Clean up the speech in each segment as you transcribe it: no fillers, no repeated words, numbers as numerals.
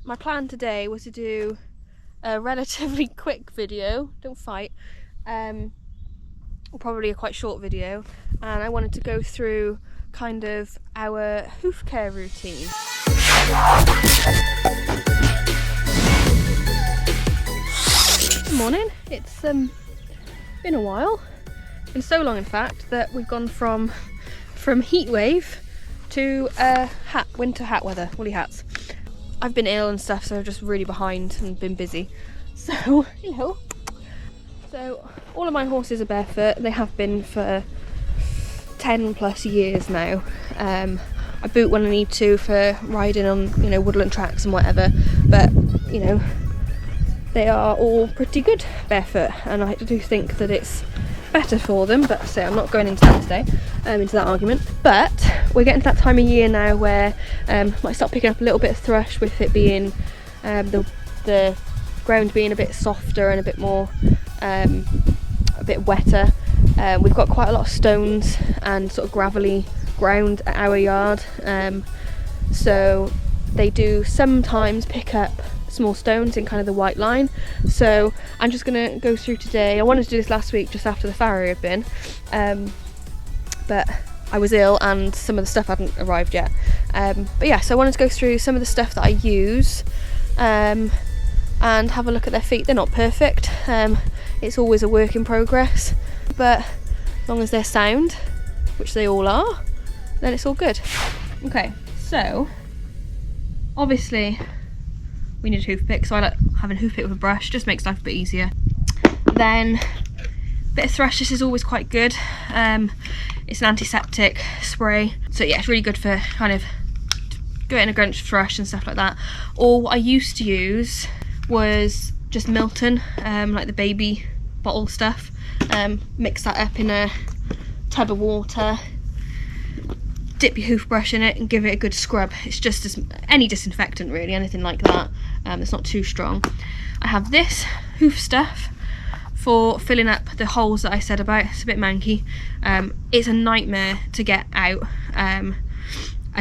my plan today was to do a relatively quick video, don't fight, or probably a quite short video, and I wanted to go through kind of our hoof care routine. Good morning. It's been a while. It's been so long in fact that we've gone from heat wave to winter hat weather, woolly hats. I've been ill and stuff, so I'm just really behind and been busy. So, hello. So, all of my horses are barefoot. They have been for 10 plus years now. I boot when I need to for riding on, woodland tracks and whatever. But, they are all pretty good barefoot, and I do think that it's better for them. But so I'm not going into that today, into that argument. But we're getting to that time of year now where might start picking up a little bit of thrush, with it being the ground being a bit softer and a bit more a bit wetter. We've got quite a lot of stones and sort of gravelly ground at our yard, so they do sometimes pick up small stones in kind of the white line. So I'm just going to go through today. I wanted to do this last week just after the farrier had been, but I was ill and some of the stuff hadn't arrived yet. But yeah, so I wanted to go through some of the stuff that I use and have a look at their feet. They're not perfect, it's always a work in progress, but as long as they're sound, which they all are, then it's all good. Okay, so obviously we need a hoof pick, so I like having a hoof pick with a brush, just makes life a bit easier. Then a bit of thrush, this is always quite good. It's an antiseptic spray, so yeah, it's really good for kind of getting a drench of thrush and stuff like that. Or what I used to use was just Milton, like the baby bottle stuff. Mix that up in a tub of water, dip your hoof brush in it and give it a good scrub. It's just as any disinfectant really, anything like that. It's not too strong. I have this hoof stuff for filling up the holes that I said about. It's a bit manky. It's a nightmare to get out and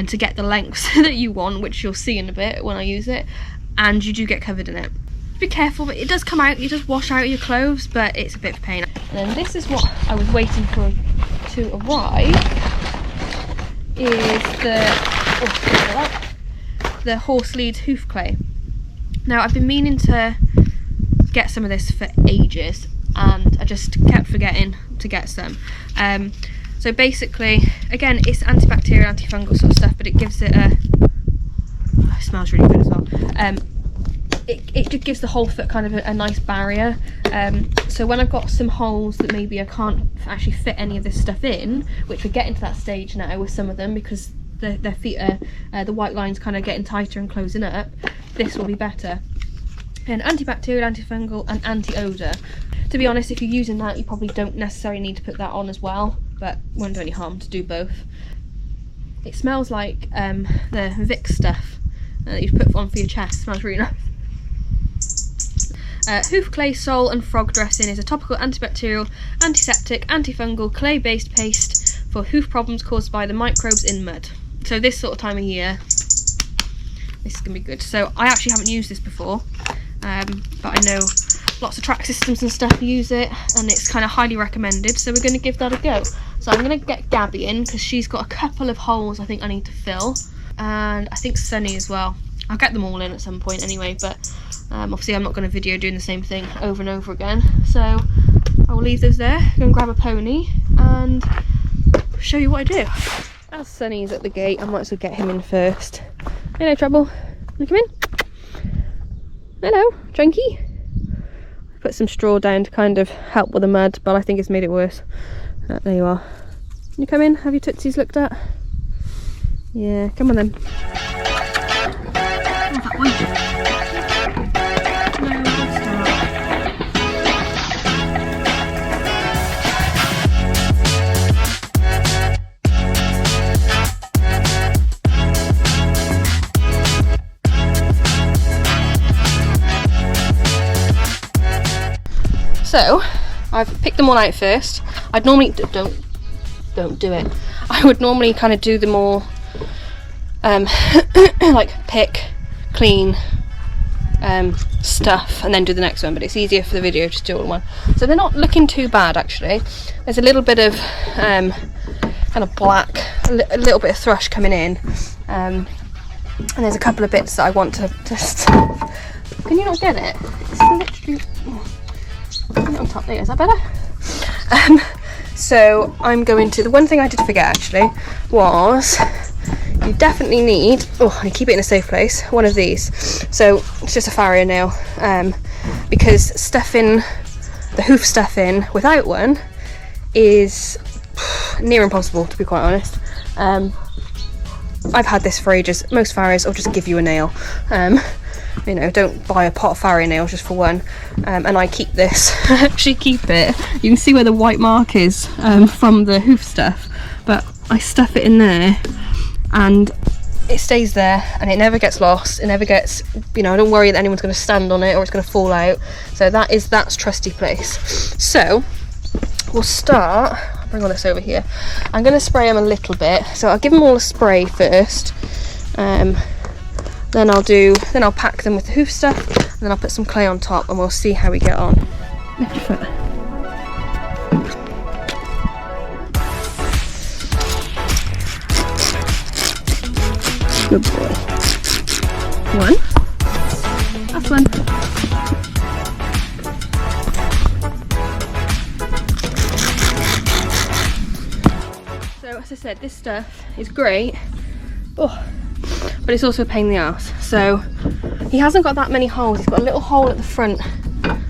to get the lengths that you want, which you'll see in a bit when I use it, and you do get covered in it. Be careful, but it does come out, you just wash out your clothes, but it's a bit of a pain. And then this is what I was waiting for to arrive, is the horse lead hoof clay. Now I've been meaning to get some of this for ages, and I just kept forgetting to get some. So basically, again, it's antibacterial, antifungal sort of stuff, but it gives it a, it smells really good as well. It just gives the whole foot kind of a nice barrier. So when I've got some holes that maybe I can't actually fit any of this stuff in, which we're getting to that stage now with some of them because their feet are, the white line's kind of getting tighter and closing up, this will be better. And antibacterial, antifungal and anti-odour. To be honest, if you're using that, you probably don't necessarily need to put that on as well, but it won't do any harm to do both. It smells like the Vicks stuff that you put on for your chest. It smells really nice. Hoof clay, sole and frog dressing is a topical antibacterial, antiseptic, antifungal, clay-based paste for hoof problems caused by the microbes in mud. So this sort of time of year, this is going to be good. So I actually haven't used this before, but I know lots of track systems and stuff use it, and it's kind of highly recommended, so we're going to give that a go. So I'm going to get Gabby in, because she's got a couple of holes I think I need to fill, and I think Sunny as well. I'll get them all in at some point anyway, but obviously I'm not going to video doing the same thing over and over again, so I will leave those there, go and grab a pony and show you what I do. As Sunny's at the gate, I might as well get him in first. Hello, Trouble. Wanna come in? Hello, Chunky. Put some straw down to kind of help with the mud, but I think it's made it worse. There you are. Can you come in? Have your tootsies looked at? Yeah, come on then. Oh, that one. So I've picked them all out first. I'd normally don't do it. I would normally kind of do them all like pick, clean, stuff and then do the next one, but it's easier for the video to do all in one. So they're not looking too bad actually. There's a little bit of kind of black, a little bit of thrush coming in, and there's a couple of bits that I want to just... Can you not get it? It's literally... Put it on top there, is that better? So I'm going to... The one thing I did forget actually was you definitely need... Oh, and keep it in a safe place. One of these. So it's just a farrier nail, because stuffing the hoof stuff in without one is near impossible, to be quite honest. I've had this for ages. Most farriers will just give you a nail. You know, don't buy a pot of farrier nails just for one. And I keep this. I actually keep it. You can see where the white mark is from the hoof stuff, but I stuff it in there and it stays there and it never gets lost. It never gets, you know, I don't worry that anyone's going to stand on it or it's going to fall out. So that's trusty place. So we'll start... Bring all this over here. I'm going to spray them a little bit, so I'll give them all a spray first. Then I'll pack them with the hoof stuff, and then I'll put some clay on top, and we'll see how we get on. Lift your foot. Good boy. One. Last one. As I said, this stuff is great, but it's also a pain in the arse. So he hasn't got that many holes. He's got a little hole at the front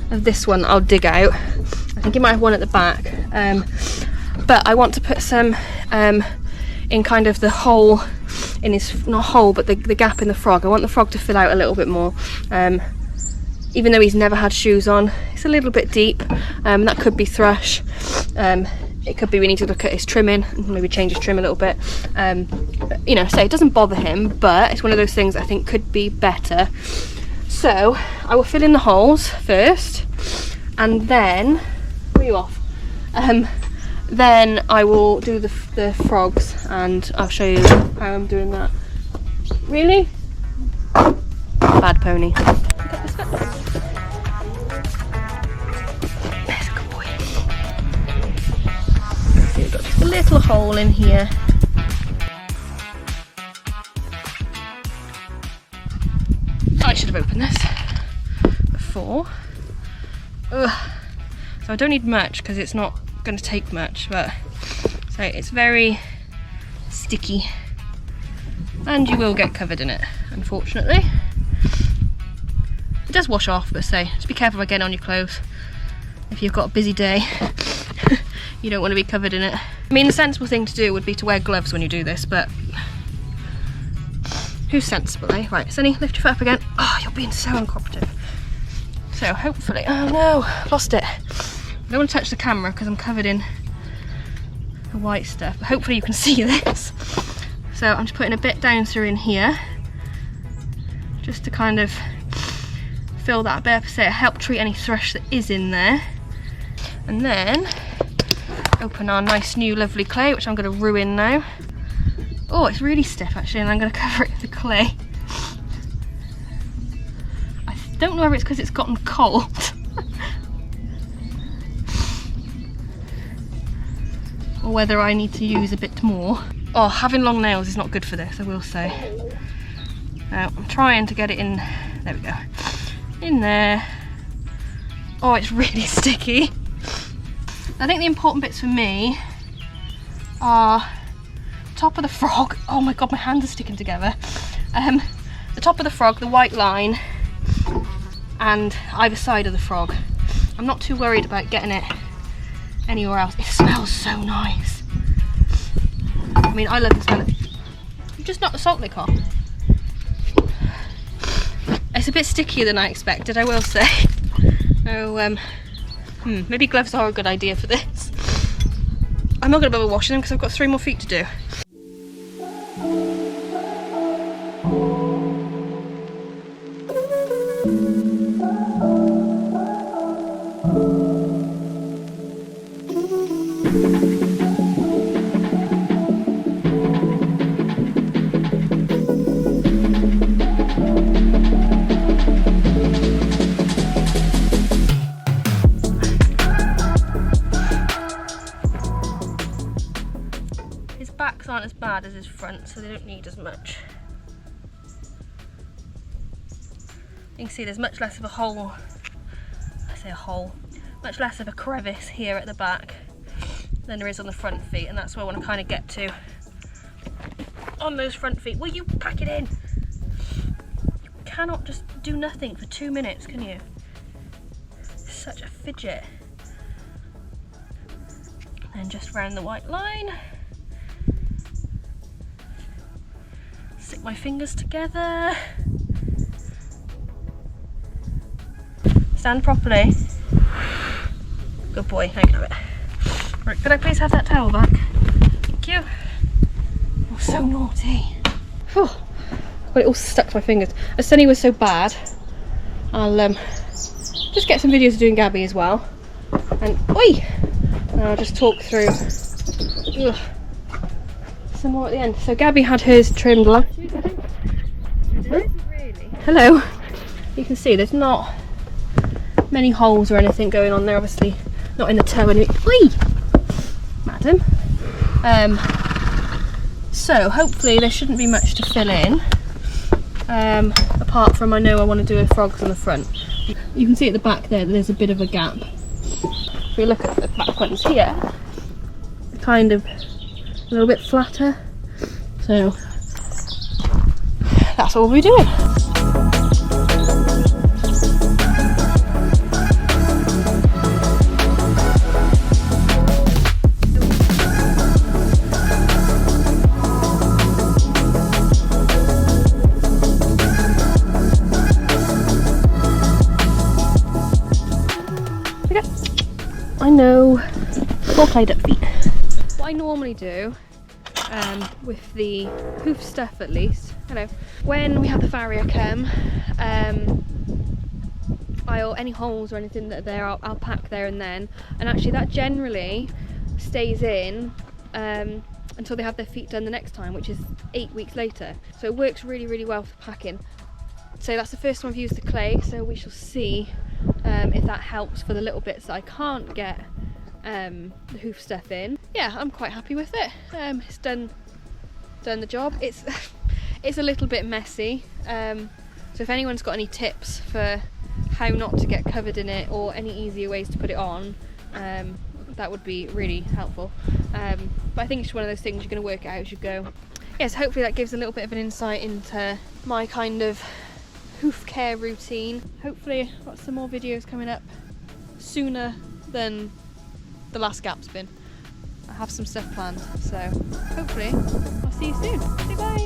of this one that I'll dig out. I think he might have one at the back, but I want to put some in kind of the hole in his, not hole, but the gap in the frog. I want the frog to fill out a little bit more. Even though he's never had shoes on, it's a little bit deep. That could be thrush. It could be we need to look at his trimming and maybe change his trim a little bit. But, you know, say it doesn't bother him, but it's one of those things I think could be better. So I will fill in the holes first, and then... Where are you off? Then I will do the frogs, and I'll show you how I'm doing that. Really? Bad pony. There's a good boy. So we've got just a little hole in here. I should have opened this before. Ugh. So I don't need much because it's not going to take much, but so it's very sticky and you will get covered in it, unfortunately. It does wash off, but say just be careful about getting on your clothes. If you've got a busy day, you don't want to be covered in it. I mean, the sensible thing to do would be to wear gloves when you do this, but who's sensible, eh? Right, Sunny, lift your foot up again. Oh, you're being so uncooperative. So hopefully, oh no, lost it. I don't want to touch the camera because I'm covered in the white stuff, but hopefully you can see this. So I'm just putting a bit down through in here, just to kind of fill that bit up, so help treat any thrush that is in there. And then open our nice new lovely clay, which I'm going to ruin now. Oh, it's really stiff actually, and I'm going to cover it with the clay. I don't know whether it's because it's gotten cold. Or whether I need to use a bit more. Oh, having long nails is not good for this, I will say. Now, I'm trying to get it in, there we go, in there. Oh, it's really sticky. I think the important bits for me are top of the frog. Oh my god, my hands are sticking together. The top of the frog, the white line, and either side of the frog. I'm not too worried about getting it anywhere else. It smells so nice. I mean, I love the smell of it. You just knocked the salt lick off. It's a bit stickier than I expected, I will say. Oh, maybe gloves are a good idea for this. I'm not going to bother washing them because I've got 3 more feet to do. as front, so they don't need as much. You can see there's much less of a hole, I say a hole, much less of a crevice here at the back than there is on the front feet, and that's where I want to kind of get to on those front feet. Will you pack it in? You cannot just do nothing for 2 minutes, can you? Such a fidget. And just round the white line. Stick my fingers together. Stand properly. Good boy, hang on a bit. Right, could I please have that towel back? Thank you. Oh, so naughty. Whew. Got it all stuck to my fingers. As Sunny was so bad, I'll just get some videos of doing Gabby as well. And oi! And I'll just talk through some more at the end. So Gabby had hers trimmed last week, I think. Hello. You can see there's not many holes or anything going on there, obviously not in the toe anyway. Oi! Madam. So hopefully there shouldn't be much to fill in, apart from I know I want to do a frogs on the front. You can see at the back there that there's a bit of a gap. If we look at the back ones here, kind of a little bit flatter, so that's all we'll be doing. I know, all tied up feet. What I normally do, with the hoof stuff at least, when we have the farrier come, any holes or anything that are there, I'll pack there and then. And actually that generally stays in until they have their feet done the next time, which is 8 weeks later. So it works really, really well for packing. So that's the first time I've used the clay, so we shall see if that helps for the little bits that I can't get the hoof stuff in. Yeah, I'm quite happy with it. It's done the job. It's it's a little bit messy, so if anyone's got any tips for how not to get covered in it or any easier ways to put it on, that would be really helpful. But I think it's just one of those things you're going to work it out as you go. Yes, hopefully that gives a little bit of an insight into my kind of hoof care routine. Hopefully I've got some more videos coming up sooner than the last gap's been. I have some stuff planned, so hopefully I'll see you soon. Say bye!